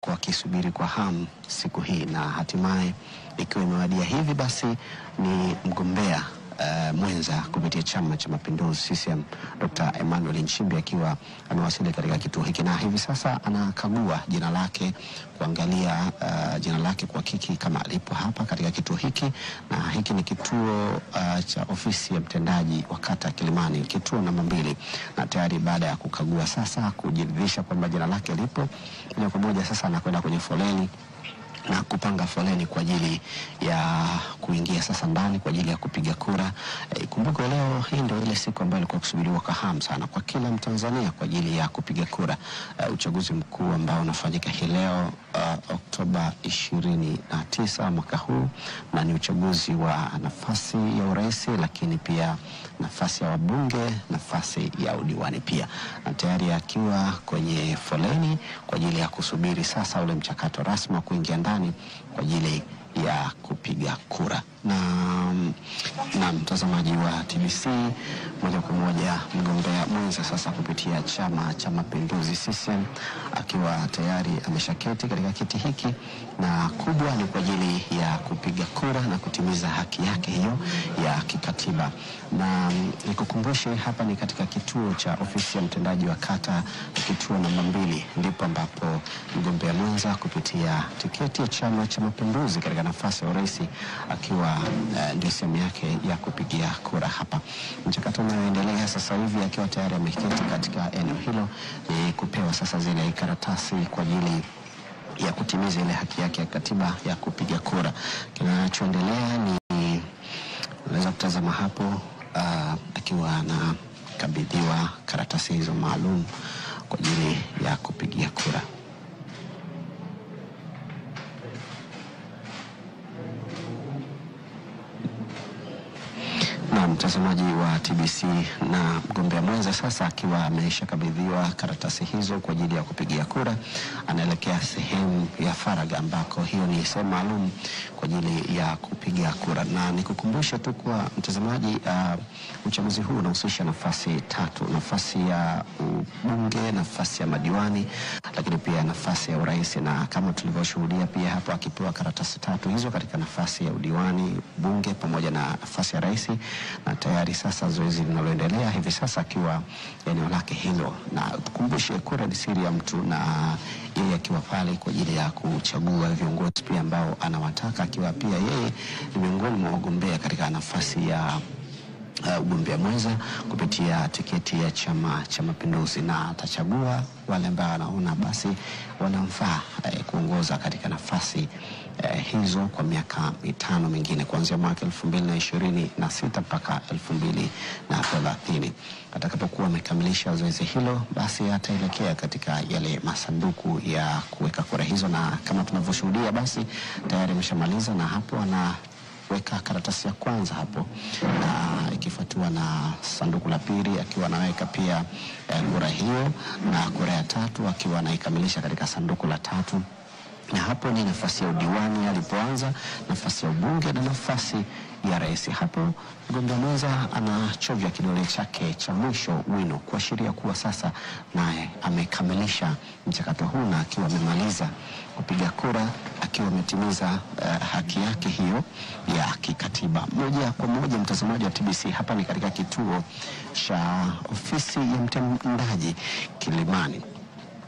kwa kisubiri kwa hamu siku hii, na hatimaye ikiwa imewadia hivi basi ni mgombea mwenza kupitia Chama cha Mapinduzi CCM Dr. Emmanuel Nchimbi akiwa amewasili katika kituo hiki, na hivi sasa anakagua jina lake, kuangalia jina lake kwa kiki kama alipo hapa katika kituo hiki. Na hiki ni kituo cha ofisi ya mtendaji wa kata Kilimani, kituo namba 2, na tayari baada ya kukagua sasa kujiridhisha kwamba jina lake lipo, moja kwa moja sasa anakwenda kwenye foleni na kupanga foleni kwa ajili ya kuingia sasa ndani kwa ajili ya kupiga kura. Kumbuka leo hii ndio ile siku ambayo ilikuwa kusubiriwa kwa hamu sana kwa kila Mtanzania kwa ajili ya kupiga kura. Uchaguzi mkuu ambao unafanyika hii leo Oktoba 29 mwaka huu, na ni uchaguzi wa nafasi ya urais, lakini pia nafasi ya wabunge, nafasi ya udiwani pia. Na tayari akiwa kwenye foleni kwa ajili ya kusubiri sasa ule mchakato rasmi wa kuingia ndani kwa ajili ya kupiga kura. Na mtazamaji wa TBC, moja kwa moja mgombea mwenza sasa kupitia Chama cha Mapinduzi CCM akiwa tayari ameshaketi katika kiti hiki, na kubwa ni kwa ajili ya kupiga kura na kutimiza haki yake hiyo ya kikatiba. Na nikukumbushe hapa ni katika kituo cha ofisi ya mtendaji wa kata, kituo namba 2, ndipo ambapo mgombea mwenza kupitia tiketi ya Chama cha Mapinduzi katika nafasi ya urais akiwa ndio sehemu yake ya kupigia kura hapa. Mchakato unaoendelea sasa hivi akiwa tayari ameketi katika eneo hilo ni kupewa sasa zile karatasi kwa ajili ya kutimiza ile haki yake ya katiba ya kupiga kura. Kinachoendelea ni unaweza kutazama hapo akiwa anakabidhiwa karatasi hizo maalum kwa ajili ya kupigia kura. Na mtazamaji wa TBC, na mgombea mwenza sasa akiwa ameshakabidhiwa karatasi hizo kwa ajili ya kupigia kura, anaelekea sehemu ya faragha ambako hiyo ni sehemu maalum kwa ajili ya kupiga kura. Na nikukumbusha tu kwa mtazamaji, uchaguzi huu unahusisha nafasi 3: nafasi ya ubunge, nafasi ya madiwani, lakini pia nafasi ya urais. Na kama tulivyoshuhudia pia hapo akipewa karatasi 3 hizo katika nafasi ya udiwani, bunge pamoja na nafasi ya rais. Na tayari sasa zoezi linaloendelea hivi sasa akiwa eneo lake hilo. Na tukumbushe, kura ni siri ya mtu, na yeye akiwa pale kwa ajili ya kuchagua viongozi pia ambao anawataka, akiwa pia yeye ni miongoni mwa wagombea katika nafasi ya ugombea mwenza kupitia tiketi ya Chama cha Mapinduzi, na atachagua wale ambao anaona basi wanamfaa kuongoza katika nafasi hizo kwa miaka 5 mingine kuanzia mwaka 2026 mpaka 2030. Atakapokuwa amekamilisha zoezi hilo, basi ataelekea katika yale masanduku ya kuweka kura hizo, na kama tunavyoshuhudia basi tayari ameshamaliza, na hapo weka karatasi ya kwanza hapo, na ikifuatiwa na sanduku la pili akiwa anaweka pia kura hiyo, na kura ya 3 akiwa anaikamilisha katika sanduku la 3. Na hapo ni nafasi ya udiwani alipoanza, nafasi ya ubunge na nafasi ya rais. Hapo mgombea mwenza anachovya kidole chake cha mwisho wino kuashiria kuwa sasa naye amekamilisha mchakato huu, na akiwa amemaliza kupiga kura, akiwa ametimiza haki yake hiyo ya kikatiba. Moja kwa moja mtazamaji wa TBC, hapa ni katika kituo cha ofisi ya mtendaji Kilimani.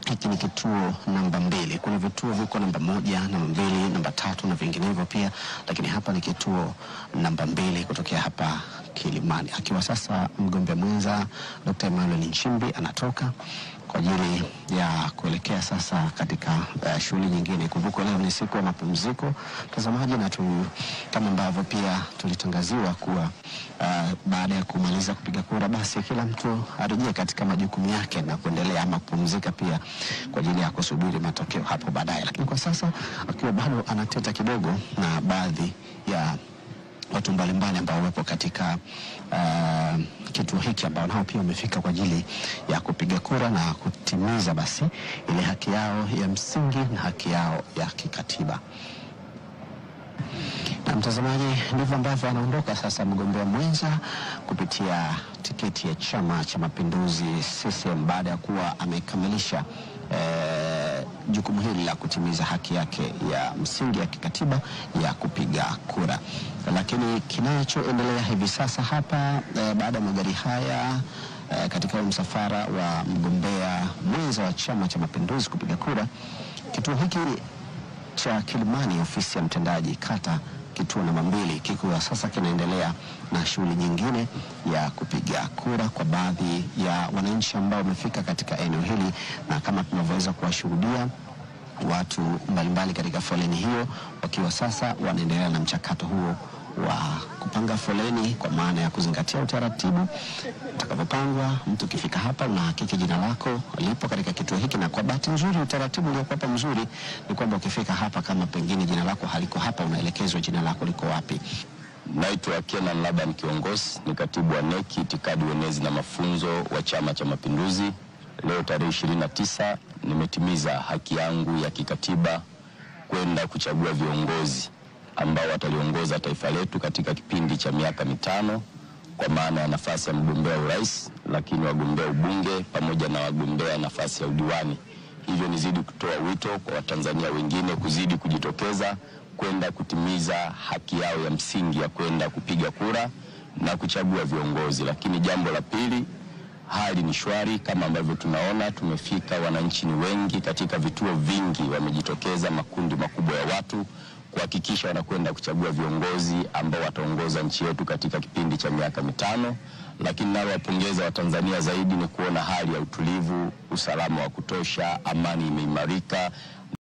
Hiki ni kituo namba 2. Kuna vituo viko namba 1, namba 2, namba 3 na vinginevyo pia, lakini hapa ni kituo namba 2 kutokea hapa Kilimani, akiwa sasa mgombea mwenza Dr. Emmanuel Nchimbi anatoka kwa ajili ya kuelekea sasa katika shughuli nyingine. Kumbuka leo ni siku ya mapumziko mtazamaji, na kama ambavyo pia tulitangaziwa kuwa baada ya kumaliza kupiga kura basi kila mtu arejee katika majukumu yake na kuendelea ama kupumzika pia kwa ajili ya kusubiri matokeo hapo baadaye. Lakini kwa sasa akiwa bado anateta kidogo na baadhi ya watu mbalimbali ambao wapo katika kituo hiki, ambao nao pia wamefika kwa ajili ya kupiga kura na kutimiza basi ile haki yao ya msingi na haki yao ya kikatiba. Na mtazamaji, ndivyo ambavyo anaondoka sasa mgombea mwenza kupitia tiketi ya Chama cha Mapinduzi CCM baada ya kuwa amekamilisha jukumu hili la kutimiza haki yake ya msingi ya kikatiba ya kupiga kura. Lakini kinachoendelea hivi sasa hapa baada ya magari haya katika msafara wa mgombea mwenza wa Chama cha Mapinduzi kupiga kura, kituo hiki cha Kilimani, ofisi ya mtendaji kata kituo namba 2, kikiwa sasa kinaendelea na shughuli nyingine ya kupiga kura kwa baadhi ya wananchi ambao wamefika katika eneo hili, na kama tunavyoweza kuwashuhudia watu mbalimbali katika foleni hiyo wakiwa sasa wanaendelea na mchakato huo wa kupanga foleni, kwa maana ya kuzingatia utaratibu utakapopangwa. Mtu kifika hapa unahakiki jina lako lipo katika kituo hiki, na kwa bahati nzuri utaratibu uliokuwa hapa mzuri ni kwamba ukifika hapa kama pengine jina lako haliko hapa, unaelekezwa jina lako liko wapi. Naitwa Kenan Laban Kiongozi, ni katibu wa NEC itikadi, uenezi na mafunzo wa Chama cha Mapinduzi. Leo tarehe 29 nimetimiza haki yangu ya kikatiba kwenda kuchagua viongozi ambao wataliongoza taifa letu katika kipindi cha miaka 5, kwa maana ya nafasi ya mgombea urais, lakini wagombea ubunge pamoja na wagombea nafasi ya udiwani. Hivyo nizidi kutoa wito kwa Watanzania wengine kuzidi kujitokeza kwenda kutimiza haki yao ya msingi ya kwenda kupiga kura na kuchagua viongozi. Lakini jambo la pili, hali ni shwari kama ambavyo tunaona. Tumefika, wananchi ni wengi katika vituo vingi, wamejitokeza makundi makubwa ya watu kuhakikisha wanakwenda kuchagua viongozi ambao wataongoza nchi yetu katika kipindi cha miaka 5. Lakini nalo wapongeza Watanzania zaidi ni kuona hali ya utulivu, usalama wa kutosha, amani imeimarika,